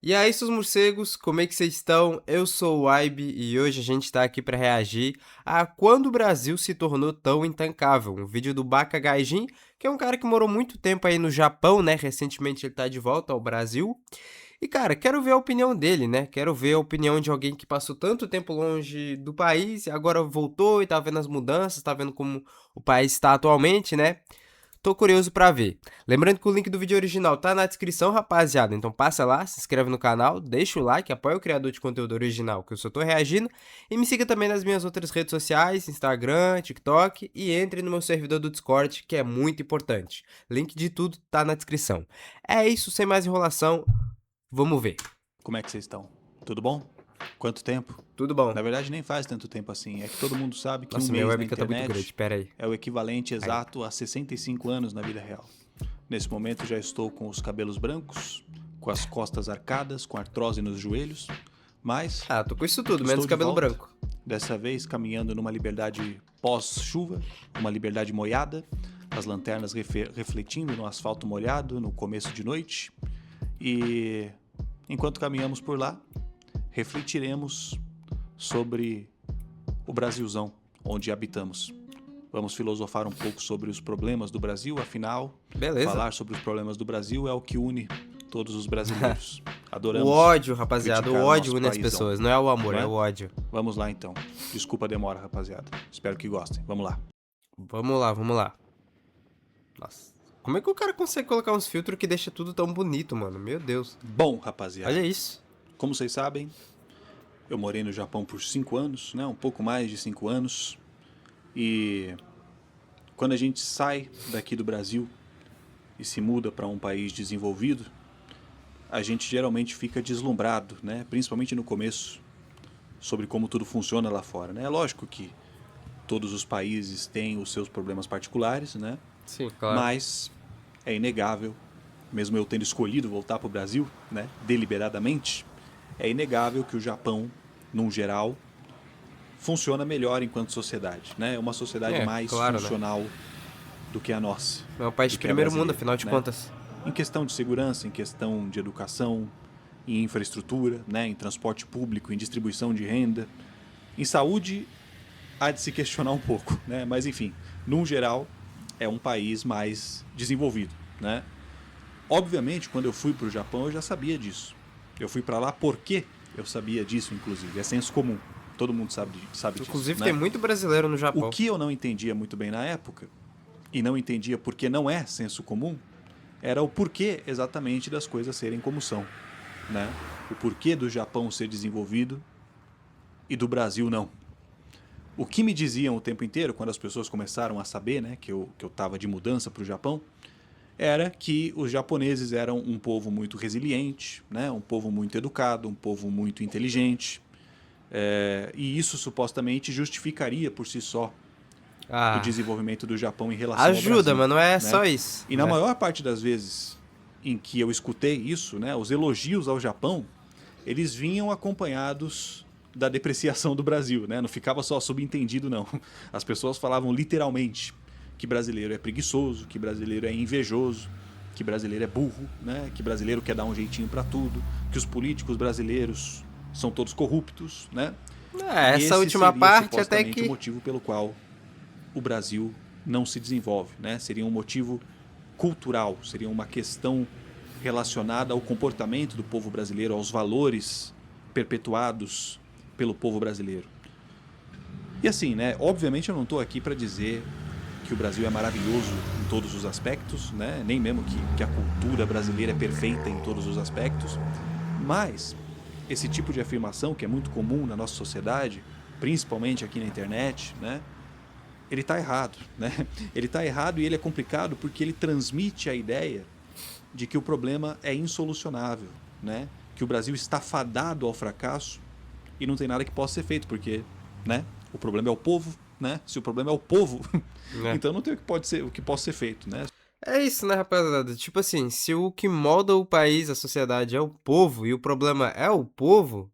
E aí, seus morcegos, como é que vocês estão? Eu sou o Aibe e hoje a gente tá aqui para reagir a quando o Brasil se tornou tão intancável. Um vídeo do Baka Gaijin, que é um cara que morou muito tempo aí no Japão, né? Recentemente ele tá de volta ao Brasil. E cara, quero ver a opinião dele, né? Quero ver a opinião de alguém que passou tanto tempo longe do país e agora voltou e tá vendo as mudanças, tá vendo como o país está atualmente, né? Tô curioso pra ver. Lembrando que o link do vídeo original tá na descrição, rapaziada. Então passa lá, se inscreve no canal, deixa o like, apoia o criador de conteúdo original, que eu só tô reagindo. E me siga também nas minhas outras redes sociais, Instagram, TikTok. E entre no meu servidor do Discord, que é muito importante. Link de tudo tá na descrição. É isso, sem mais enrolação, vamos ver. Como é que vocês estão? Tudo bom? Quanto tempo? Tudo bom? Na verdade, nem faz tanto tempo assim. É que todo mundo sabe que um Nossa, minha mês na webcam tá muito internet grande, pera aí. é o equivalente Aí. exato a 65 anos na vida real. Nesse momento já estou com os cabelos brancos, com as costas arcadas, com artrose nos joelhos, mas Ah, tô com isso tudo, menos estou de cabelo volta. branco. Dessa vez caminhando numa liberdade pós-chuva, uma liberdade molhada, as lanternas refletindo no asfalto molhado no começo de noite. E enquanto caminhamos por lá, refletiremos sobre o Brasilzão, onde habitamos. Vamos filosofar um pouco sobre os problemas do Brasil, afinal, Beleza. falar sobre os problemas do Brasil é o que une todos os brasileiros. O Adoramos ódio, rapaziada, o criticar o ódio nosso une as paísão, pessoas, não é o amor, não é é? o ódio. Vamos lá então. Desculpa a demora, rapaziada. Espero que gostem. Vamos lá. Vamos lá, vamos lá. Nossa. Como é que o cara consegue colocar uns filtros que deixa tudo tão bonito, mano? Meu Deus. Bom, rapaziada, Olha isso. como vocês sabem, eu morei no Japão por 5 anos, né? Um pouco mais de 5 anos. E quando a gente sai daqui do Brasil e se muda para um país desenvolvido, a gente geralmente fica deslumbrado, né? Principalmente no começo, sobre como tudo funciona lá fora, né? É lógico que todos os países têm os seus problemas particulares, né? Sim, claro. Mas é inegável, mesmo eu tendo escolhido voltar para o Brasil, né? Deliberadamente, é inegável que o Japão, num geral, funciona melhor enquanto sociedade, né? É uma sociedade É, mais claro, né? funcional do que a nossa, É um país do de que a primeiro mundo, brasileira, afinal de né? contas. Em questão de segurança, em questão de educação, em infraestrutura, né? Em transporte público, em distribuição de renda, em saúde, há de se questionar um pouco, né? Mas enfim, num geral, é um país mais desenvolvido, né? Obviamente, quando eu fui para o Japão, eu já sabia disso. Eu fui para lá porque eu sabia disso, inclusive. É senso comum. Todo mundo sabe disso, Inclusive, tem né? muito brasileiro no O Japão. que eu não entendia muito bem na época, e não entendia porque não é senso comum, era o porquê exatamente das coisas serem como são, né? O porquê do Japão ser desenvolvido e do Brasil não. O que me diziam o tempo inteiro, quando as pessoas começaram a saber, né, que eu estava de mudança para o Japão, era que os japoneses eram um povo muito resiliente, né, um povo muito educado, um povo muito inteligente, e isso supostamente justificaria por si só o Ah, desenvolvimento do Japão em relação ao ajuda, Brasil, mas não é né? só isso, E na né? maior parte das vezes em que eu escutei isso, né, os elogios ao Japão, eles vinham acompanhados da depreciação do Brasil, né? Não ficava só subentendido, não. As pessoas falavam literalmente que brasileiro é preguiçoso, que brasileiro é invejoso, que brasileiro é burro, né? Que brasileiro quer dar um jeitinho para tudo, que os políticos brasileiros são todos corruptos, né? É, E essa esse última seria parte até supostamente o que... motivo pelo qual o Brasil não se desenvolve, né? Seria um motivo cultural, seria uma questão relacionada ao comportamento do povo brasileiro, aos valores perpetuados pelo povo brasileiro. E assim, né? Obviamente eu não estou aqui para dizer que o Brasil é maravilhoso em todos os aspectos, né? Nem mesmo que a cultura brasileira é perfeita em todos os aspectos, mas esse tipo de afirmação que é muito comum na nossa sociedade, principalmente aqui na internet, né? Ele está errado, né? Ele está errado e ele é complicado porque ele transmite a ideia de que o problema é insolucionável, né? Que o Brasil está fadado ao fracasso e não tem nada que possa ser feito, porque, né? O problema é o povo, né? Se o problema é o povo, né? então não tem o que possa ser feito, né? É isso, né, rapaziada? Tipo assim, se o que molda o país, a sociedade é o povo e o problema é o povo,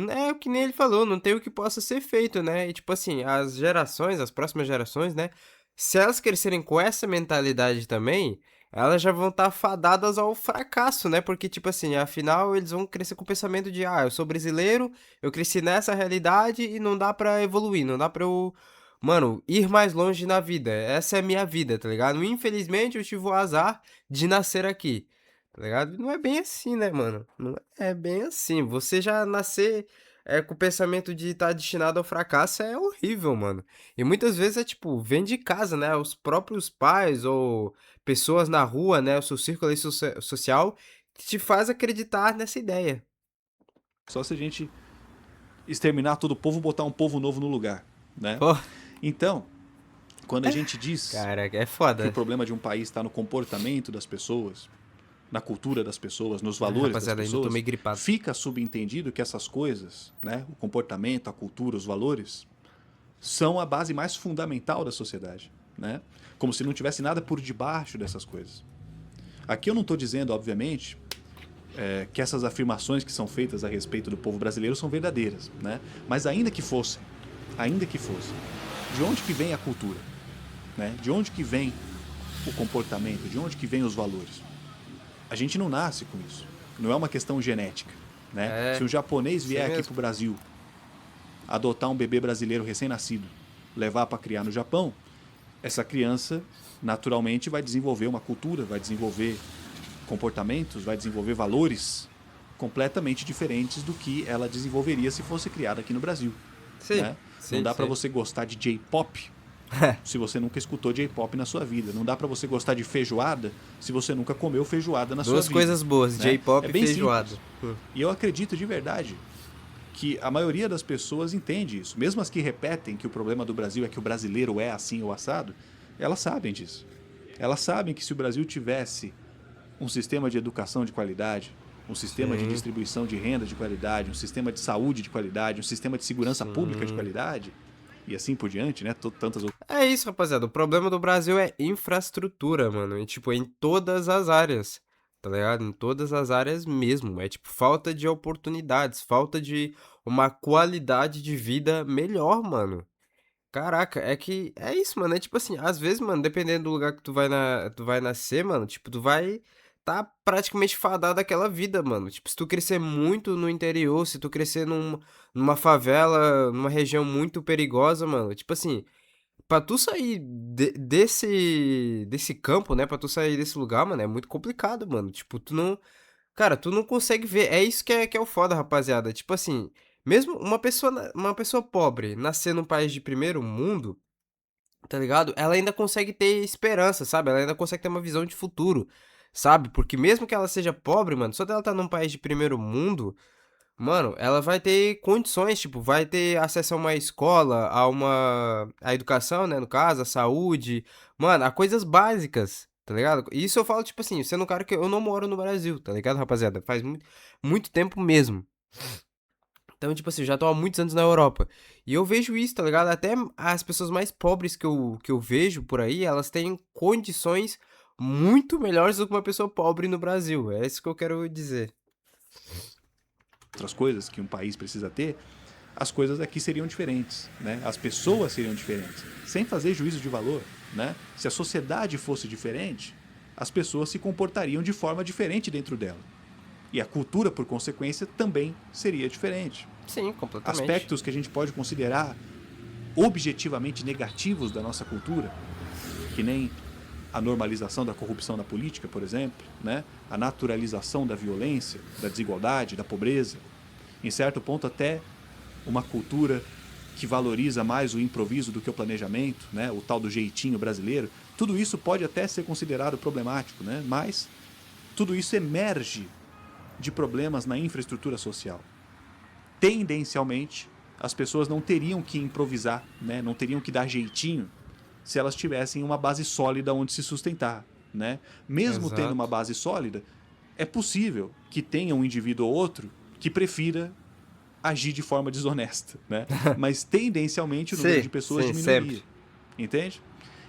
é o que nem ele falou, não tem o que possa ser feito, né? E tipo assim, as gerações, as próximas gerações, né? Se elas crescerem com essa mentalidade também, elas já vão estar fadadas ao fracasso, né? Porque, tipo assim, afinal eles vão crescer com o pensamento de, eu sou brasileiro, eu cresci nessa realidade e não dá pra evoluir, não dá pra eu, mano, ir mais longe na vida. Essa é a minha vida, tá ligado? Infelizmente eu tive o azar de nascer aqui, tá ligado? Não é bem assim, né, mano? Não é bem assim. Você já nascer com o pensamento de estar destinado ao fracasso é horrível, mano. E muitas vezes é tipo, vem de casa, né? Os próprios pais ou pessoas na rua, né, o seu círculo aí social, que te faz acreditar nessa ideia. Só se a gente exterminar todo o povo, botar um povo novo no lugar, né? Pô, Então, quando a gente diz cara, é que o foda. problema de um país está no comportamento das pessoas, na cultura das pessoas, nos valores das Rapaziada, ainda tô pessoas, meio gripado. fica subentendido que essas coisas, né, o comportamento, a cultura, os valores, são a base mais fundamental da sociedade, né? Como se não tivesse nada por debaixo dessas coisas. Aqui eu não estou dizendo, obviamente, que essas afirmações que são feitas a respeito do povo brasileiro são verdadeiras, né? Mas ainda que fossem, de onde que vem a cultura, né? De onde que vem o comportamento, de onde que vem os valores? A gente não nasce com isso. Não é uma questão genética, né? Se É, um japonês sei vier aqui mesmo. para o Brasil, adotar um bebê brasileiro recém-nascido, levar para criar no Japão, essa criança naturalmente vai desenvolver uma cultura, vai desenvolver comportamentos, vai desenvolver valores completamente diferentes do que ela desenvolveria se fosse criada aqui no Brasil, Sim, né? Não sim, dá para sim. você gostar de J-pop se você nunca escutou J-pop na sua vida. Não dá para você gostar de feijoada se você nunca comeu feijoada na sua Duas vida, coisas boas, né? É J-pop e bem simples. feijoada. E eu acredito de verdade que a maioria das pessoas entende isso. Mesmo as que repetem que o problema do Brasil é que o brasileiro é assim ou assado, elas sabem disso. Elas sabem que se o Brasil tivesse um sistema de educação de qualidade, um sistema de Sim, distribuição de renda de qualidade, um sistema de saúde de qualidade, um sistema de segurança pública de sim. qualidade, e assim por diante, né? Tantas outras. É isso, rapaziada. O problema do Brasil é infraestrutura, mano. E, tipo, em todas as áreas. Tá ligado? Em todas as áreas mesmo. É, tipo, falta de oportunidades, falta de uma qualidade de vida melhor, mano. Caraca, é que é isso, mano. É tipo assim, às vezes, mano, dependendo do lugar que tu vai nascer, mano, tipo, tu vai tá praticamente fadado àquela vida, mano. Tipo, se tu crescer muito no interior, se tu crescer numa favela, numa região muito perigosa, mano, tipo assim, pra tu sair desse campo, né, pra tu sair desse lugar, mano, é muito complicado, mano. Tipo, tu não, cara, tu não consegue ver. É isso que é o foda, rapaziada. Tipo assim, mesmo uma pessoa pobre nascer num país de primeiro mundo, tá ligado? Ela ainda consegue ter esperança, sabe? Ela ainda consegue ter uma visão de futuro, sabe? Porque mesmo que ela seja pobre, mano, só dela estar num país de primeiro mundo, mano, ela vai ter condições, tipo, vai ter acesso a uma escola, a educação, né, no caso, a saúde, mano, a coisas básicas. Tá ligado? E isso eu falo, tipo assim, sendo um cara que eu não moro no Brasil, tá ligado, rapaziada? Faz muito tempo mesmo. Então, tipo assim, eu já tô há muitos anos na Europa. E eu vejo isso, tá ligado? Até as pessoas mais pobres que eu vejo por aí, elas têm condições muito melhores do que uma pessoa pobre no Brasil. É isso que eu quero dizer. Coisas que um país precisa ter, as coisas aqui seriam diferentes, né? As pessoas seriam diferentes, sem fazer juízo de valor, né? Se a sociedade fosse diferente, as pessoas se comportariam de forma diferente dentro dela. E a cultura, por consequência, também seria diferente. Sim, completamente. Aspectos que a gente pode considerar objetivamente negativos da nossa cultura, que nem a normalização da corrupção na política, por exemplo, né? A naturalização da violência, da desigualdade, da pobreza, em certo ponto até uma cultura que valoriza mais o improviso do que o planejamento, né? O tal do jeitinho brasileiro. Tudo isso pode até ser considerado problemático, né? Mas tudo isso emerge de problemas na infraestrutura social. Tendencialmente, as pessoas não teriam que improvisar, né? Não teriam que dar jeitinho se elas tivessem uma base sólida onde se sustentar, né? Mesmo tendo uma Exato. base sólida, é possível que tenha um indivíduo ou outro que prefira agir de forma desonesta, né? Mas tendencialmente o número de Sim, pessoas sim, diminuiria, sempre. entende?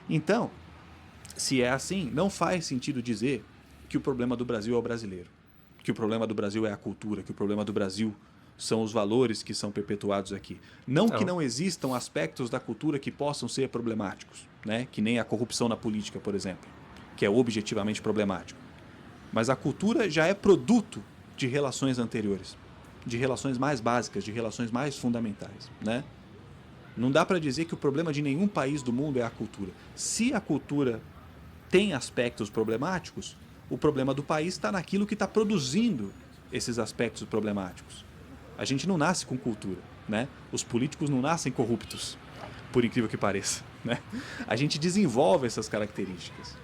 Então, se é assim, não faz sentido dizer que o problema do Brasil é o brasileiro, que o problema do Brasil é a cultura, que o problema do Brasil são os valores que são perpetuados aqui. Não que Não. não existam aspectos da cultura que possam ser problemáticos, né? Que nem a corrupção na política, por exemplo. que é objetivamente problemático. Mas a cultura já é produto de relações anteriores, de relações mais básicas, de relações mais fundamentais, né? Não dá para dizer que o problema de nenhum país do mundo é a cultura. Se a cultura tem aspectos problemáticos, o problema do país está naquilo que está produzindo esses aspectos problemáticos. A gente não nasce com cultura, né? Os políticos não nascem corruptos, por incrível que pareça, né? A gente desenvolve essas características.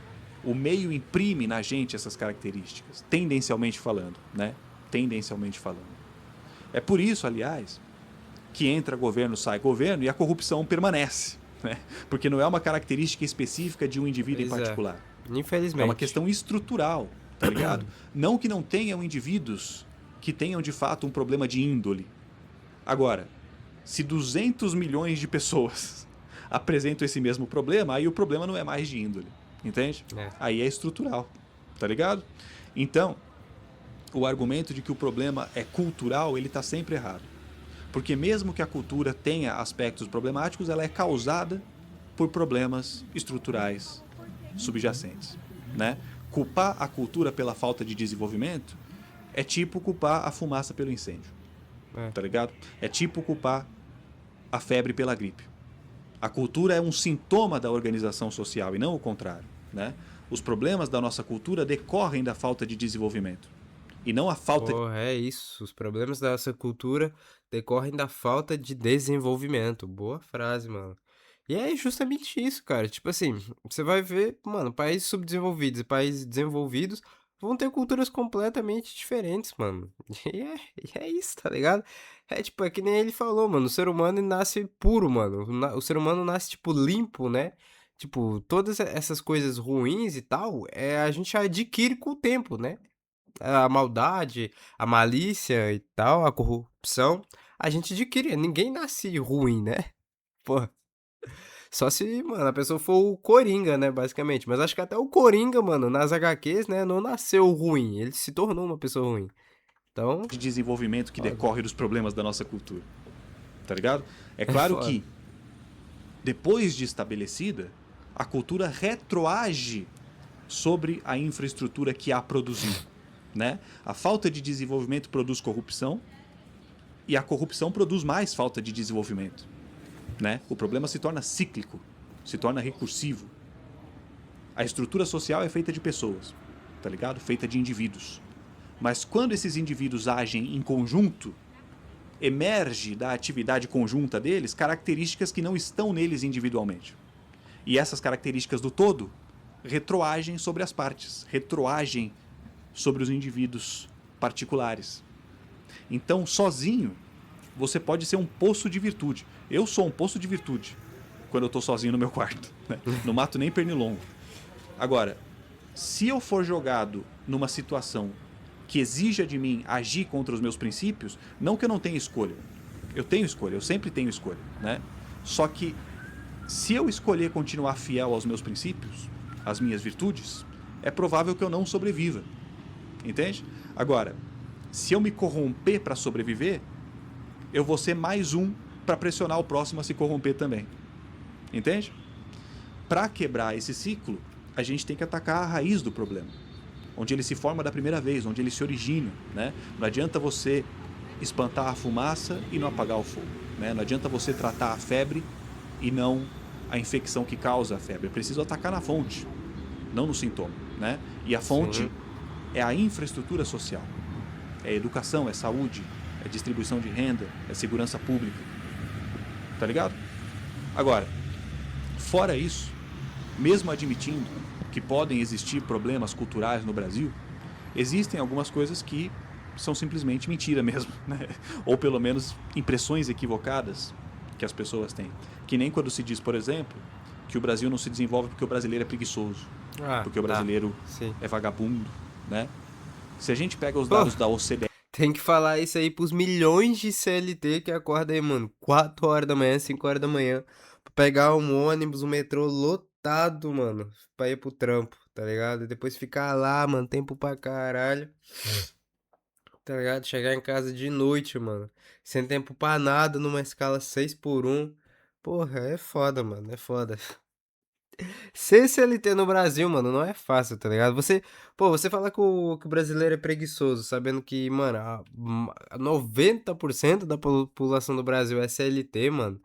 O meio imprime na gente essas características, tendencialmente falando, né? Tendencialmente falando. É por isso, aliás, que entra governo, sai governo e a corrupção permanece, né? Porque não é uma característica específica de um indivíduo em Pois é. particular. É uma Infelizmente. questão estrutural, tá ligado? Não que não tenham indivíduos que tenham de fato um problema de índole. Agora, se 200 milhões de pessoas apresentam esse mesmo problema, aí o problema não é mais de índole, entende? É. Aí é estrutural, tá ligado? Então, o argumento de que o problema é cultural, ele tá sempre errado. Porque mesmo que a cultura tenha aspectos problemáticos, ela é causada por problemas estruturais subjacentes, né? Culpar a cultura pela falta de desenvolvimento é tipo culpar a fumaça pelo incêndio, É. tá ligado? É tipo culpar a febre pela gripe. A cultura é um sintoma da organização social e não o contrário, né? Os problemas da nossa cultura decorrem da falta de desenvolvimento e não a falta de Porra, é isso. Os problemas da nossa cultura decorrem da falta de desenvolvimento. Boa frase, mano. E é justamente isso, cara. Tipo assim, você vai ver, mano, países subdesenvolvidos e países desenvolvidos vão ter culturas completamente diferentes, mano. E é isso, tá ligado? É tipo, é que nem ele falou, mano. O ser humano ele nasce puro, mano. O ser humano nasce, tipo, limpo, né? Tipo, todas essas coisas ruins e tal, a gente adquire com o tempo, né? A maldade, a malícia e tal, a corrupção, a gente adquire. Ninguém nasce ruim, né? Pô, só se, mano, a pessoa for o Coringa, né, basicamente. Mas acho que até o Coringa, mano, nas HQs, né, não nasceu ruim. Ele se tornou uma pessoa ruim. Então, desenvolvimento que foda. decorre dos problemas da nossa cultura, tá ligado? É É claro foda. que depois de estabelecida, a cultura retroage sobre a infraestrutura que a produziu, né? A falta de desenvolvimento produz corrupção e a corrupção produz mais falta de desenvolvimento, né? O problema se torna cíclico, se torna recursivo. A estrutura social é feita de pessoas, tá ligado? Feita de indivíduos. Mas quando esses indivíduos agem em conjunto, emerge da atividade conjunta deles características que não estão neles individualmente. E essas características do todo retroagem sobre as partes, retroagem sobre os indivíduos particulares. Então, sozinho, você pode ser um poço de virtude. Eu sou um poço de virtude quando eu estou sozinho no meu quarto. Né? Não mato nem pernilongo. Agora, se eu for jogado numa situação que exija de mim agir contra os meus princípios, não que eu não tenha escolha. Eu tenho escolha, eu sempre tenho escolha, né? Só que se eu escolher continuar fiel aos meus princípios, às minhas virtudes, é provável que eu não sobreviva. Entende? Agora, se eu me corromper para sobreviver, eu vou ser mais um para pressionar o próximo a se corromper também. Entende? Para quebrar esse ciclo, a gente tem que atacar a raiz do problema, onde ele se forma da primeira vez, onde ele se origina, né? Não adianta você espantar a fumaça e não apagar o fogo, né? Não adianta você tratar a febre e não a infecção que causa a febre. É preciso atacar na fonte, não no sintoma, né? E a fonte Sim. é a infraestrutura social. É educação, é saúde, é distribuição de renda, é segurança pública. Tá ligado? Agora, fora isso, mesmo admitindo que podem existir problemas culturais no Brasil, existem algumas coisas que são simplesmente mentira mesmo, né? Ou pelo menos impressões equivocadas que as pessoas têm. Que nem quando se diz, por exemplo, que o Brasil não se desenvolve porque o brasileiro é preguiçoso, Ah, porque o tá. brasileiro Sim. é vagabundo, né? Se a gente pega os Pô, dados da OCDE, tem que falar isso aí pros milhões de CLT que acordam aí, mano. 4 horas da manhã, 5 horas da manhã. Pra pegar um ônibus, um metrô lotado, mano. Pra ir pro trampo, tá ligado? E depois ficar lá, mano. Tempo pra caralho. Tá ligado? Chegar em casa de noite, mano. Sem tempo pra nada, numa escala 6 por um. Porra, é foda, mano. É foda. Ser CLT no Brasil, mano, não é fácil, tá ligado? Você fala que o brasileiro é preguiçoso, sabendo que, mano, 90% da população do Brasil é CLT, mano.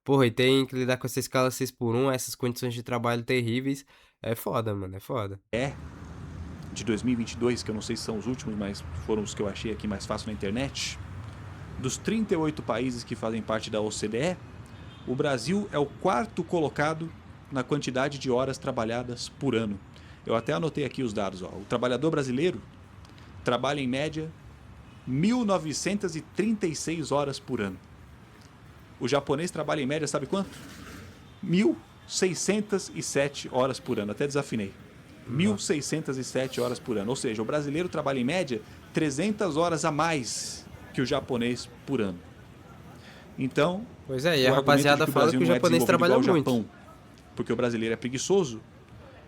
Porra, e tem que lidar com essa escala 6x1, essas condições de trabalho terríveis. É foda, mano, é foda. É de 2022, que eu não sei se são os últimos, mas foram os que eu achei aqui mais fácil na internet. Dos 38 países que fazem parte da OCDE, o Brasil é o quarto colocado na quantidade de horas trabalhadas por ano. Eu até anotei aqui os dados. Ó. O trabalhador brasileiro trabalha em média 1.936 horas por ano. O japonês trabalha em média, sabe quanto? 1.607 horas por ano. Até desafinei. 1.607 horas por ano. Ou seja, o brasileiro trabalha em média 300 horas a mais que o japonês por ano. Então, Pois é, e o a argumento de rapaziada que o fala Brasil que o não é japonês desenvolvido trabalha igual o muito. Japão, porque o brasileiro é preguiçoso,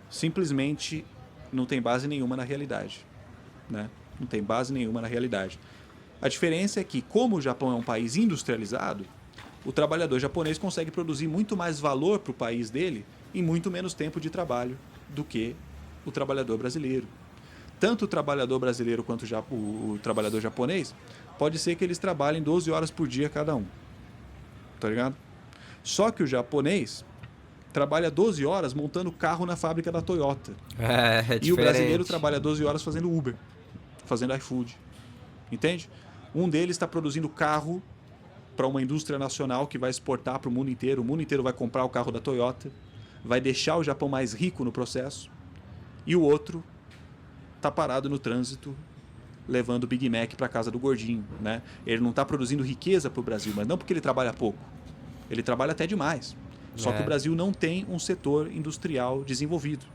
simplesmente não tem base nenhuma na realidade. Né? Não tem base nenhuma na realidade. A diferença é que, como o Japão é um país industrializado, o trabalhador japonês consegue produzir muito mais valor para o país dele em muito menos tempo de trabalho do que o trabalhador brasileiro. Tanto o trabalhador brasileiro quanto o trabalhador japonês, pode ser que eles trabalhem 12 horas por dia cada um. Tá ligado? Só que o japonês trabalha 12 horas montando carro na fábrica da Toyota. É E o brasileiro diferente. trabalha 12 horas fazendo Uber, fazendo iFood. Entende? Um deles está produzindo carro para uma indústria nacional que vai exportar para o mundo inteiro. O mundo inteiro vai comprar o carro da Toyota, vai deixar o Japão mais rico no processo. E o outro está parado no trânsito, levando o Big Mac para casa do gordinho. Né? Ele não está produzindo riqueza para o Brasil, mas não porque ele trabalha pouco. Ele trabalha até demais. Só que o É. Brasil não tem um setor industrial desenvolvido.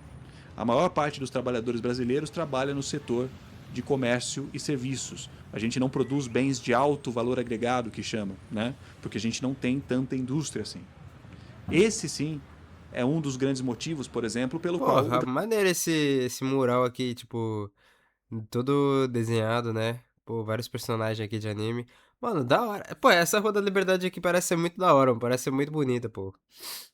A maior parte dos trabalhadores brasileiros trabalha no setor de comércio e serviços. A gente não produz bens de alto valor agregado, que chama, né? Porque a gente não tem tanta indústria assim. Esse sim é um dos grandes motivos, por exemplo, pelo qual Porra, maneiro esse mural aqui, tipo, todo desenhado, né? Pô, vários personagens aqui de anime. Mano, da hora. Pô, essa Rua da Liberdade aqui parece ser muito da hora, mano. Parece ser muito bonita, pô.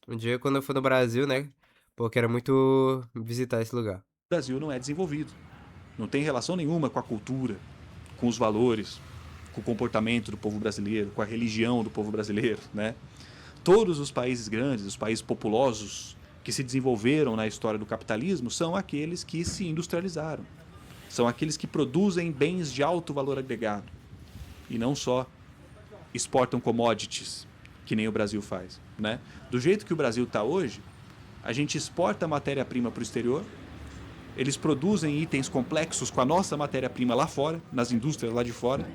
Um dia quando eu for no Brasil, né? Pô, quero muito visitar esse lugar. Brasil não é desenvolvido. Não tem relação nenhuma com a cultura, com os valores, com o comportamento do povo brasileiro, com a religião do povo brasileiro, né? Todos os países grandes, os países populosos que se desenvolveram na história do capitalismo são aqueles que se industrializaram. São aqueles que produzem bens de alto valor agregado e não só exportam commodities, que nem o Brasil faz. Né? Do jeito que o Brasil está hoje, a gente exporta matéria-prima para o exterior, eles produzem itens complexos com a nossa matéria-prima lá fora, nas indústrias lá de fora,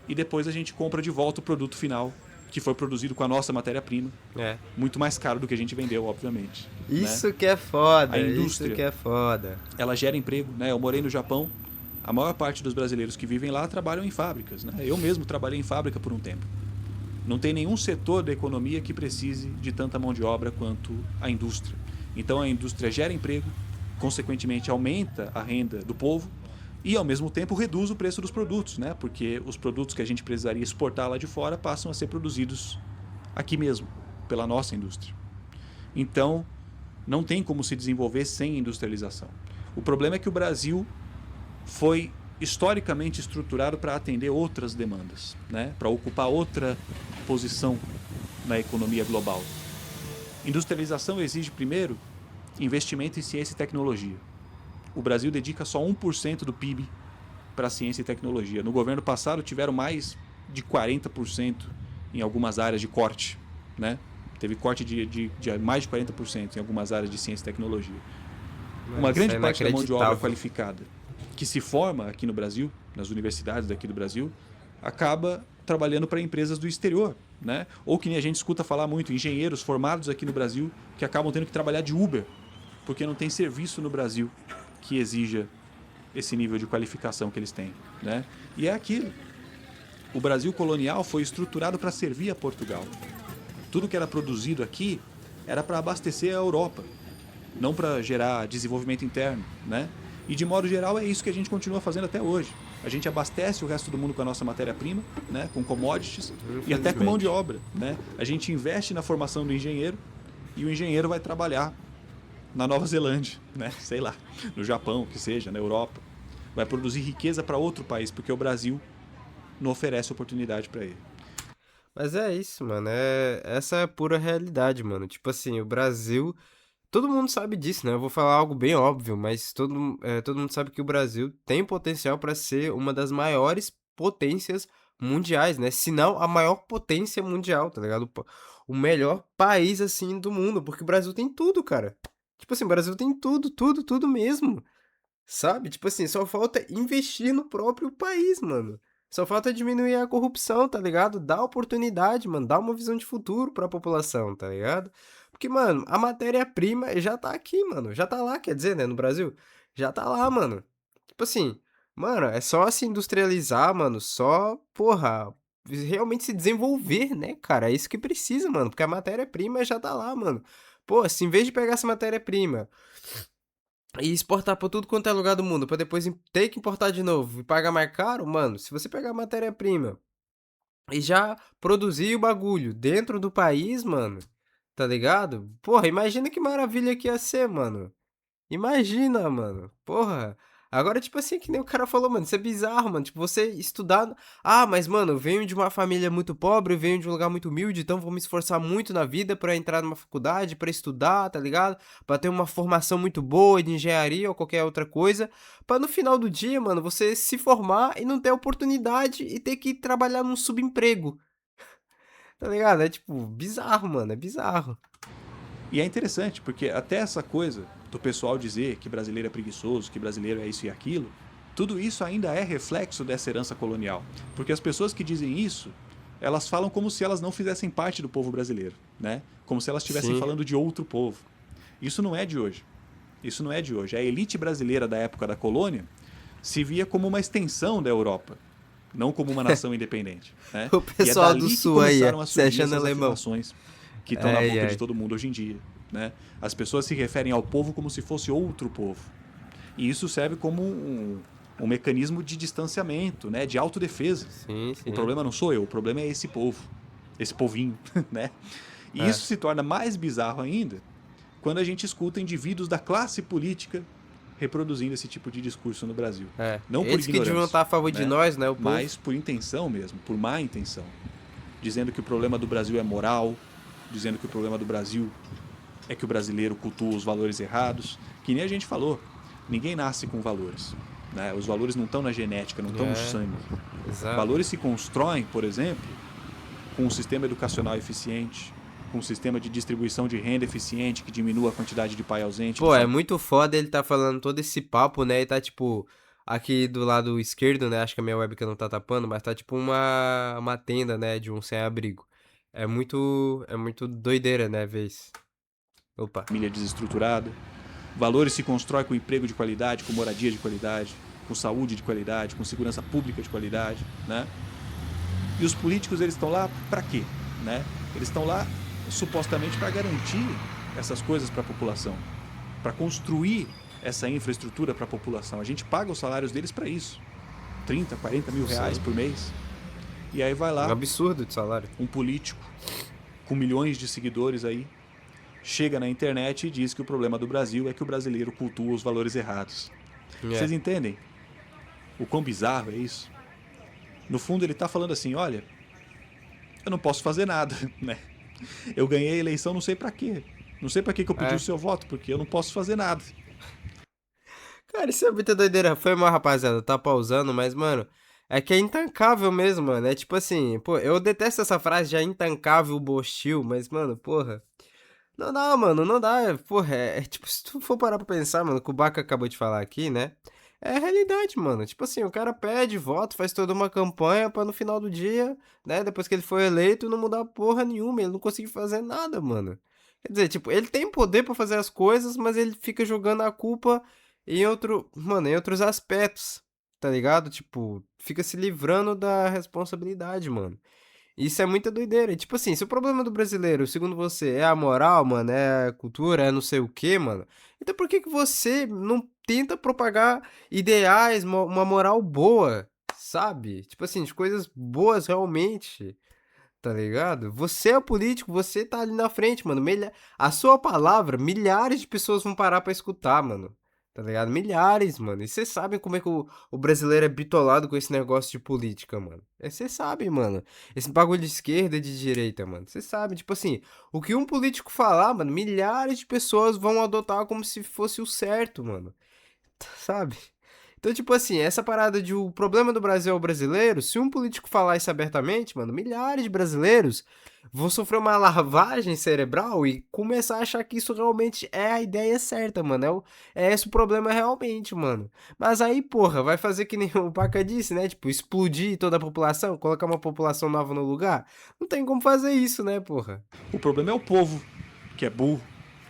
e depois a gente compra de volta o produto final, que foi produzido com a nossa matéria-prima, É. muito mais caro do que a gente vendeu, obviamente. Isso Né? que é foda, A isso indústria, que é foda. ela gera emprego. Né? Eu morei no Japão, a maior parte dos brasileiros que vivem lá trabalham em fábricas. Né? Eu mesmo trabalhei em fábrica por um tempo. Não tem nenhum setor da economia que precise de tanta mão de obra quanto a indústria. Então a indústria gera emprego, consequentemente aumenta a renda do povo e ao mesmo tempo reduz o preço dos produtos, né? Porque os produtos que a gente precisaria exportar lá de fora passam a ser produzidos aqui mesmo, pela nossa indústria. Então, não tem como se desenvolver sem industrialização. O problema é que o Brasil foi historicamente estruturado para atender outras demandas, né? Para ocupar outra posição na economia global. Industrialização exige, primeiro, investimento em ciência e tecnologia. O Brasil dedica só 1% do PIB para ciência e tecnologia. No governo passado tiveram mais de 40% em algumas áreas de corte. Né? Teve corte de mais de 40% em algumas áreas de ciência e tecnologia. Mano, Uma isso grande é parte da mão de obra inacreditável. qualificada que se forma aqui no Brasil, nas universidades daqui do Brasil, acaba trabalhando para empresas do exterior. Né? Ou que nem a gente escuta falar muito, engenheiros formados aqui no Brasil que acabam tendo que trabalhar de Uber, porque não tem serviço no Brasil que exija esse nível de qualificação que eles têm. Né? E é aquilo. O Brasil colonial foi estruturado para servir a Portugal. Tudo que era produzido aqui era para abastecer a Europa, não para gerar desenvolvimento interno. Né? E de modo geral é isso que a gente continua fazendo até hoje. A gente abastece o resto do mundo com a nossa matéria-prima, né? Com commodities e até com mão de obra. Né? A gente investe na formação do engenheiro e o engenheiro vai trabalhar na Nova Zelândia, né? Sei lá, no Japão, que seja, na Europa. Vai produzir riqueza para outro país, porque o Brasil não oferece oportunidade para ele. Mas é isso, mano. Essa é a pura realidade, mano. Tipo assim, o Brasil. Todo mundo sabe disso, né? Eu vou falar algo bem óbvio, mas todo mundo sabe que o Brasil tem potencial para ser uma das maiores potências mundiais, né? Se não a maior potência mundial, tá ligado? O melhor país, assim, do mundo. Porque o Brasil tem tudo, cara. Tipo assim, o Brasil tem tudo, tudo, tudo mesmo. Sabe? Tipo assim, só falta investir no próprio país, mano. Só falta diminuir a corrupção, tá ligado? Dar oportunidade, mano. Dar uma visão de futuro pra população, tá ligado? Porque, mano, a matéria-prima já tá aqui, mano. Já tá lá, quer dizer, né, no Brasil? Já tá lá, mano. Tipo assim, mano, é só se industrializar, mano. Só, porra, realmente se desenvolver, né, cara? É isso que precisa, mano. Porque a matéria-prima já tá lá, mano. Pô, se em vez de pegar essa matéria-prima e exportar pra tudo quanto é lugar do mundo, pra depois ter que importar de novo e pagar mais caro, mano, se você pegar a matéria-prima e já produzir o bagulho dentro do país, mano, tá ligado? Porra, imagina que maravilha que ia ser, mano. Imagina, mano. Porra. Agora, tipo assim, que nem o cara falou, mano, isso é bizarro, mano. Tipo, você estudar. Ah, mas, mano, eu venho de uma família muito pobre, eu venho de um lugar muito humilde, então vou me esforçar muito na vida pra entrar numa faculdade, pra estudar, tá ligado? Pra ter uma formação muito boa de engenharia ou qualquer outra coisa. Pra no final do dia, mano, você se formar e não ter oportunidade e ter que trabalhar num subemprego. Tá ligado? É tipo, bizarro, mano. É bizarro. E é interessante, porque até essa coisa do pessoal dizer que brasileiro é preguiçoso, que brasileiro é isso e aquilo, tudo isso ainda é reflexo dessa herança colonial. Porque as pessoas que dizem isso, elas falam como se elas não fizessem parte do povo brasileiro, né? Como se elas estivessem Sim. falando de outro povo. Isso não é de hoje. Isso não é de hoje. A elite brasileira da época da colônia se via como uma extensão da Europa, não como uma nação independente. Né? O E é pessoal do dali que sul aí, começaram a se surgir achando essas alemão. afirmações que estão na Ai, boca de ai. todo mundo hoje em dia. Né? As pessoas se referem ao povo como se fosse outro povo. E isso serve como um mecanismo de distanciamento, né? De autodefesa. Sim, O sim. problema não sou eu, o problema é esse povo, esse povinho. Né? E É, isso se torna mais bizarro ainda quando a gente escuta indivíduos da classe política reproduzindo esse tipo de discurso no Brasil. é. Não por Eles que deviam ignorância, estar a favor de né? nós, né, o povo. Mas por intenção mesmo, por má intenção. Dizendo que o problema do Brasil é moral, dizendo que o problema do Brasil é que o brasileiro cultua os valores errados, que nem a gente falou. Ninguém nasce com valores. Né? Os valores não estão na genética, não estão no É, sangue. exato. Valores se constroem, por exemplo, com um sistema educacional eficiente, com um sistema de distribuição de renda eficiente que diminua a quantidade de pai ausente Pô, é muito foda ele tá falando todo esse papo, né, e tá, tipo, aqui do lado esquerdo, né, acho que a minha webcam não tá tapando, mas tá, tipo, uma tenda, né, de um sem-abrigo. É muito doideira, né, ver isso. Opa. família desestruturada. Valores se constrói com emprego de qualidade, com moradia de qualidade, com saúde de qualidade, com segurança pública de qualidade, né? E os políticos eles estão lá para quê, né? Eles estão lá supostamente para garantir essas coisas para a população, para construir essa infraestrutura para a população. A gente paga os salários deles para isso, 30, 40 mil reais Sim. por mês. E aí vai Um lá absurdo de salário. um político com milhões de seguidores aí chega na internet e diz que o problema do Brasil é que o brasileiro cultua os valores errados. É. Vocês entendem o quão bizarro é isso? No fundo ele está falando assim, olha, eu não posso fazer nada, né? Eu ganhei a eleição não sei para quê. Não sei para que eu pedi o É. seu voto, porque eu não posso fazer nada. Cara, isso é muita doideira. Foi mal, rapaziada, tá pausando, mas, mano, é que é intancável mesmo, mano. É tipo assim, pô, eu detesto essa frase já intancável bostil, mas, mano, porra. Não dá, mano, não dá. Porra, tipo, se tu for parar pra pensar, mano, o que o Baca acabou de falar aqui, né? É a realidade, mano. Tipo assim, o cara pede voto, faz toda uma campanha pra no final do dia, né, depois que ele foi eleito, não mudar porra nenhuma, ele não conseguir fazer nada, mano. Quer dizer, tipo, ele tem poder pra fazer as coisas, mas ele fica jogando a culpa em mano, em outros aspectos, tá ligado? Tipo, fica se livrando da responsabilidade, mano. Isso é muita doideira. E, tipo assim, se o problema do brasileiro, segundo você, é a moral, mano, é a cultura, é não sei o quê, mano, então por que que você não tenta propagar ideais, uma moral boa, sabe? Tipo assim, de coisas boas realmente. tá ligado? Você é político, você tá ali na frente, mano. A sua palavra, milhares de pessoas vão parar pra escutar, mano. Tá ligado? Milhares, mano. E vocês sabem como é que o brasileiro é bitolado com esse negócio de política, mano. Vocês sabem, mano. Esse bagulho de esquerda e de direita, mano. Vocês sabem, tipo assim, o que um político falar, mano, milhares de pessoas vão adotar como se fosse o certo, mano. Sabe? Então, tipo assim, essa parada de o problema do Brasil é o brasileiro, se um político falar isso abertamente, mano, milhares de brasileiros vão sofrer uma lavagem cerebral e começar a achar que isso realmente é a ideia certa, mano. É esse o problema realmente, mano. Mas aí, porra, vai fazer que nem o Paca disse, né? Tipo, explodir toda a população, colocar uma população nova no lugar? Não tem como fazer isso, né, porra? O problema é o povo, que é burro,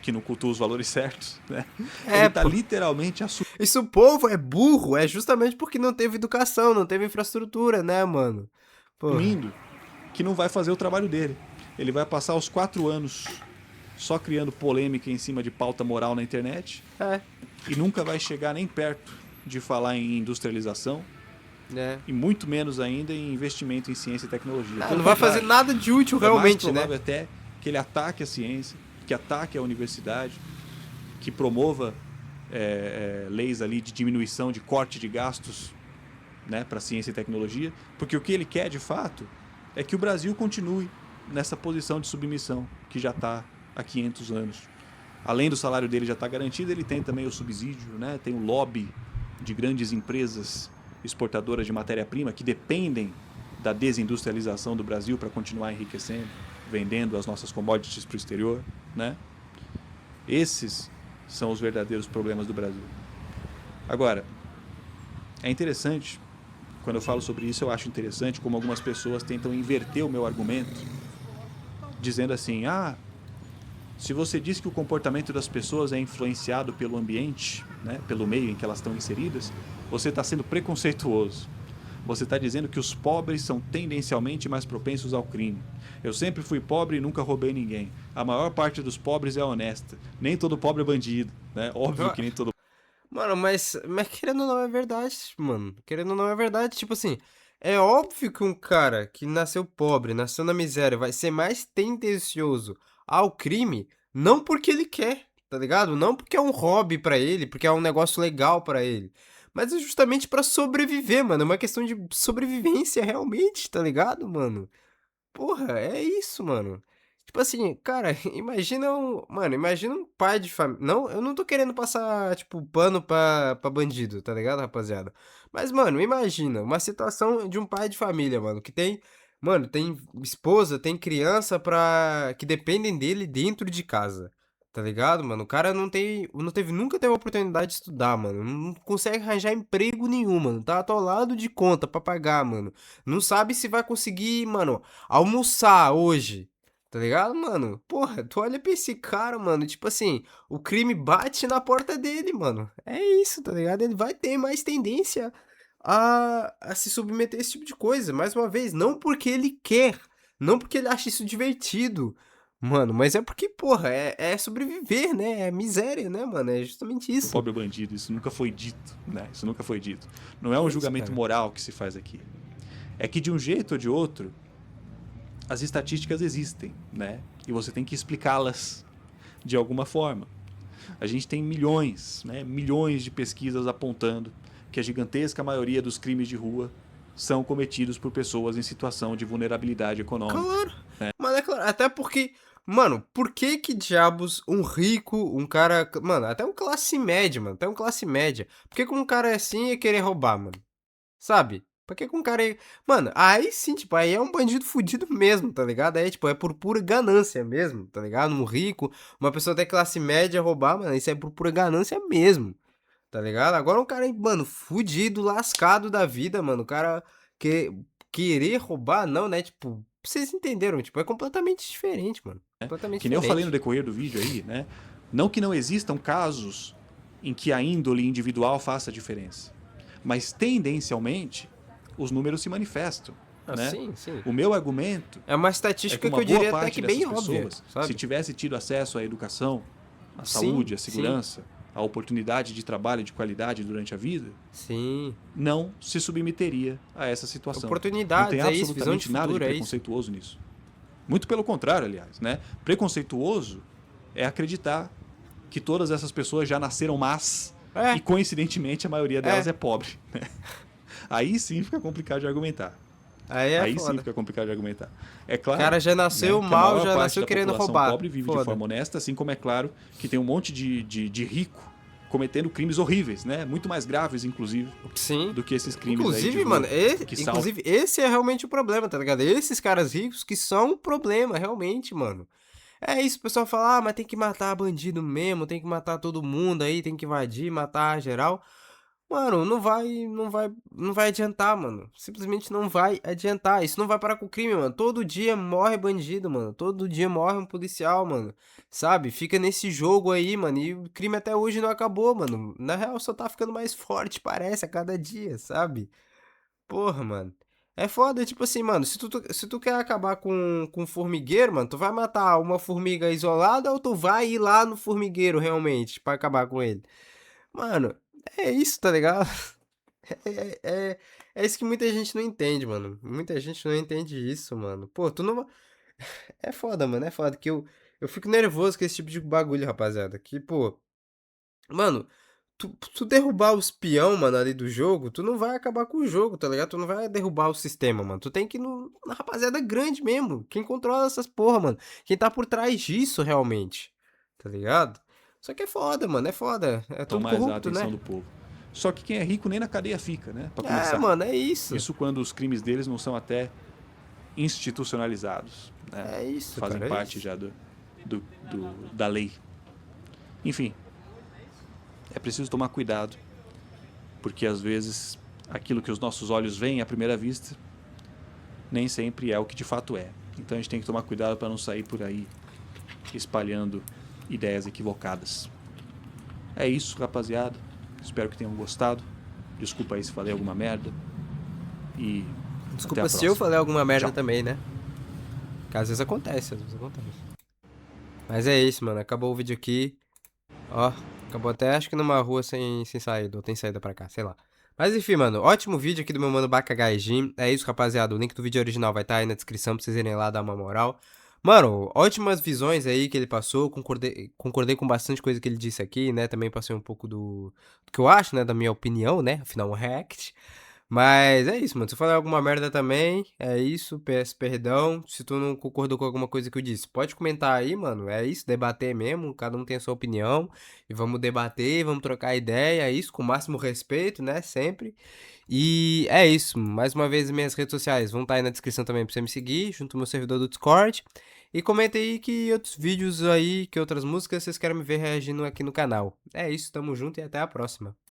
que não cultua os valores certos, né? Ele É, tá pô. literalmente E se o povo é burro, é justamente porque não teve educação, não teve infraestrutura, né, mano? Porra. assumindo que não vai fazer o trabalho dele. Ele vai passar os 4 anos só criando polêmica em cima de pauta moral na internet É, e nunca vai chegar nem perto de falar em industrialização né? e muito menos ainda em investimento em ciência e tecnologia. Ah, Pelo não vai fazer contrário, nada de útil é mais realmente, né? provável até que ele ataque a ciência, que ataque a universidade, que promova leis ali de diminuição, de corte de gastos, né, para ciência e tecnologia, porque o que ele quer de fato é que o Brasil continue nessa posição de submissão que já está há 500 anos. Além do salário dele já estar garantido, ele tem também o subsídio, né, tem o lobby de grandes empresas exportadoras de matéria-prima que dependem da desindustrialização do Brasil para continuar enriquecendo, vendendo as nossas commodities para o exterior, né? Esses são os verdadeiros problemas do Brasil. Agora, é interessante, quando eu falo sobre isso, eu acho interessante como algumas pessoas tentam inverter o meu argumento, dizendo assim: ah, se você diz que o comportamento das pessoas é influenciado pelo ambiente, né, pelo meio em que elas estão inseridas, você está sendo preconceituoso. Você está dizendo que os pobres são tendencialmente mais propensos ao crime. Eu sempre fui pobre e nunca roubei ninguém. A maior parte dos pobres é honesta. Nem todo pobre é bandido, né? Óbvio que nem todo. Mano, mas querendo ou não é verdade, mano. Querendo ou não é verdade, tipo assim, é óbvio que um cara que nasceu pobre, nasceu na miséria, vai ser mais tendencioso ao crime, não porque ele quer, tá ligado? Não porque é um hobby pra ele, porque é um negócio legal pra ele, mas é justamente pra sobreviver, mano. É uma questão de sobrevivência realmente, tá ligado, mano? Porra, é isso, mano. Tipo assim, cara, imagina um pai de família. Não, eu não tô querendo passar, tipo, pano pra bandido, tá ligado, rapaziada? Mas, mano, imagina uma situação de um pai de família, mano, que tem, mano, tem esposa, tem criança que dependem dele dentro de casa. Tá ligado, mano? O cara nunca teve a oportunidade de estudar, mano. Não consegue arranjar emprego nenhum, mano. Tá atolado de conta pra pagar, mano. Não sabe se vai conseguir, mano, almoçar hoje, tá ligado, mano? Porra, tu olha pra esse cara, mano, tipo assim, o crime bate na porta dele, mano. É isso, tá ligado? Ele vai ter mais tendência a se submeter a esse tipo de coisa. Mais uma vez, não porque ele quer, não porque ele acha isso divertido, mano, mas é porque, porra, é sobreviver, né? É miséria, né, mano? É justamente O isso. pobre bandido, isso nunca foi dito, né? Isso nunca foi dito. Não é um É isso, julgamento cara. moral que se faz aqui. É que de um jeito ou de outro, as estatísticas existem, né? E você tem que explicá-las de alguma forma. A gente tem milhões, né? Milhões de pesquisas apontando que a gigantesca maioria dos crimes de rua são cometidos por pessoas em situação de vulnerabilidade econômica. Claro. Mano, é claro. Até porque, mano, por que que diabos um rico, um cara. Mano, até um classe média, mano. Até um classe média. Por que que um cara assim ia querer roubar, mano? Sabe? Por que que um cara ia. Mano, aí sim, tipo, aí é um bandido fudido mesmo, tá ligado? Aí, tipo, é por pura ganância mesmo, tá ligado? Um rico, uma pessoa da classe média roubar, mano, isso é por pura ganância mesmo. Tá ligado? Agora um cara, mano, fudido, lascado da vida, mano. O cara que, querer roubar, não, né? Tipo, vocês entenderam? Tipo, é completamente diferente, mano. Completamente Que nem eu falei no diferente. decorrer do vídeo aí, né? Não que não existam casos em que a índole individual faça diferença, mas tendencialmente os números se manifestam, Ah, né? sim, sim. O meu argumento É uma é que estatística que uma eu boa diria até parte que dessas bem óbvia, pessoas, se sabe? tivesse tido acesso à educação, à Sim, saúde, à sim, segurança, à oportunidade de trabalho de qualidade durante a vida, sim. não se submeteria a essa situação. Não tem Oportunidades, é isso, visão de absolutamente nada de futuro, é isso. preconceituoso nisso. Muito pelo contrário, aliás, né? Preconceituoso é acreditar que todas essas pessoas já nasceram más e, É, coincidentemente, a maioria delas é. é pobre. Aí sim fica complicado de argumentar. Aí é Aí sim foda. fica complicado de argumentar. É O claro, cara já né, nasceu que a mal, maior já parte nasceu da querendo população roubar. pobre vive de Foda. forma honesta, assim como é claro que tem um monte de rico cometendo crimes horríveis, né? Muito mais graves, inclusive, Sim. do que esses crimes aí de Inclusive, mano, rua que salvam. inclusive esse é realmente o problema, tá ligado? Esses caras ricos que são o problema, realmente, mano. É isso, o pessoal fala, ah, mas tem que matar bandido mesmo, tem que matar todo mundo aí, tem que invadir, matar geral. Mano, não vai adiantar, mano. Simplesmente não vai adiantar. Isso não vai parar com o crime, mano. Todo dia morre bandido, mano. Todo dia morre um policial, mano. Sabe? Fica nesse jogo aí, mano. E o crime até hoje não acabou, mano. Na real, só tá ficando mais forte, parece, a cada dia, sabe? Porra, mano. É foda, tipo assim, mano, se tu quer acabar com formigueiro, mano, tu vai matar uma formiga isolada ou tu vai ir lá no formigueiro realmente pra acabar com ele? Mano, é isso, tá ligado? É, é, é isso que muita gente não entende, mano. Muita gente não entende isso, mano. Pô, tu não. É foda, mano, é foda. Que eu fico nervoso com esse tipo de bagulho, rapaziada. Que, pô, mano, tu derrubar os peão, mano, ali do jogo, tu não vai acabar com o jogo, tá ligado? Tu não vai derrubar o sistema, mano. Tu tem que ir na rapaziada grande mesmo. Quem controla essas porra, mano. Quem tá por trás disso realmente. Tá ligado? Só que é foda, mano. É foda. É tudo Tomar a corrupto, atenção né? do povo. Só que quem é rico nem na cadeia fica, né? Para É, começar. mano, é isso. Isso quando os crimes deles não são até institucionalizados, né? É isso, Fazem cara, é parte isso. já da lei. Enfim, é preciso tomar cuidado, porque às vezes aquilo que os nossos olhos veem à primeira vista nem sempre é o que de fato é. Então a gente tem que tomar cuidado para não sair por aí espalhando ideias equivocadas. É isso, rapaziada. Espero que tenham gostado. Desculpa aí se falei alguma merda. E até a Desculpa se eu próxima. falei alguma merda Tchau. também, né? Que às vezes acontece, às vezes acontece. Mas é isso, mano. Acabou o vídeo aqui. Ó, acabou até acho que numa rua sem saída, ou tem saída pra cá, sei lá. Mas enfim, mano, ótimo vídeo aqui do meu mano Bakagaijin. É isso, rapaziada. O link do vídeo original vai estar aí na descrição pra vocês irem lá dar uma moral. Mano, ótimas visões aí que ele passou. Concordei com bastante coisa que ele disse aqui, né? Também passei um pouco do que eu acho, né? Da minha opinião, né? Afinal, um react. Mas é isso, mano. Se eu falar alguma merda também, é isso. Peço perdão. Se tu não concordou com alguma coisa que eu disse, pode comentar aí, mano. É isso, debater mesmo. Cada um tem a sua opinião. E vamos debater, vamos trocar ideia. É isso, com o máximo respeito, né? Sempre. E é isso. Mais uma vez, minhas redes sociais vão estar aí na descrição também pra você me seguir, junto ao meu servidor do Discord. E comenta aí que outros vídeos aí, que outras músicas vocês querem me ver reagindo aqui no canal. É isso, tamo junto e até a próxima.